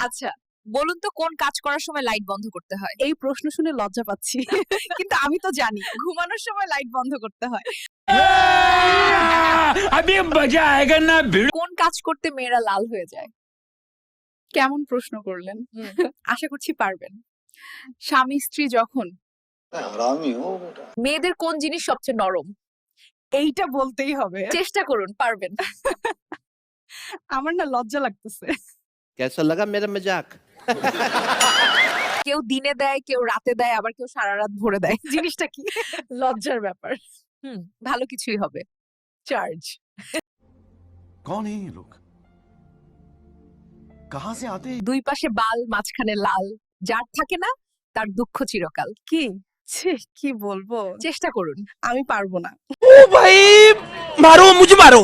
আচ্ছা, বলুন তো কোন কাজ করার সময় লাইট বন্ধ করতে হয়? এই প্রশ্ন শুনে লজ্জা পাচ্ছি কিন্তু আমি তো জানি ঘুমানোর সময় লাইট বন্ধ করতে হয়। अभी मजा आएगा ना भिड़ কোন কাজ করতে মেয়েরা লাল হয়ে যায়? কেমন প্রশ্ন করলেন? আশা করছি পারবেন। স্বামী স্ত্রী যখন हरामी हो बेटा। মেয়েদের কোন জিনিস সবচেয়ে নরম? এইটা বলতেই হবে। চেষ্টা করুন, পারবেন। আমার না লজ্জা লাগতেছে। कैसा लगा मेरा मजाक? কেউ দিনে দেয়, কেউ রাতে দেয়, আবার কেউ সারা রাত ভরে দেয়। জিনিসটা কি? লজ্জার ব্যাপার। ভালো কিছুই হবে। চার্জ। कौन है ये लोग? कहाँ से आते हैं? দুই পাশে বাল, মাঝখানে লাল। যার থাকে না তার দুঃখ চিরকাল। কি? ছি, কি বলবো? চেষ্টা করুন। আমি পারবো না। भाई मारो मुझे मारो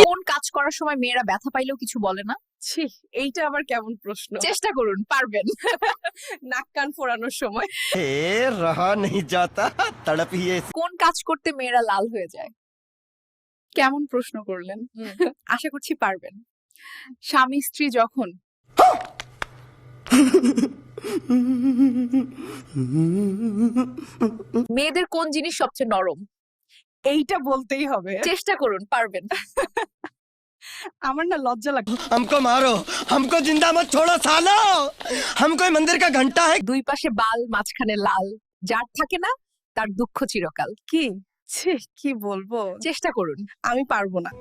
কোন কাজ করার সময় মেয়েরা ব্যথা পাইলেও কিছু বলে না? ছি, এইটা আবার কেমন প্রশ্ন? চেষ্টা করুন, পারবেন। নাক কান ফোড়ানোর সময়। रहा नहीं जाता तड़प ही ऐसी। কোন কাজ করতে মেয়েরা লাল হয়ে যায়? কেমন প্রশ্ন করলেন? আশা করছি পারবেন। স্বামী স্ত্রী যখন মেয়েদের কোন জিনিস সবচেয়ে নরম? এইটা বলতেই হবে। চেষ্টা করুন, পারবেন। আমার না লজ্জা লাগছে। हमको मारो हमको जिंदा मत छोड़ो सालो हम कोई मंदिर का घंटा है। দুই পাশে বাল, মাঝখানে লাল। যার থাকে না তার দুঃখ চিরকাল। কি? ছি, কি বলবো? চেষ্টা করুন। আমি পারবো না।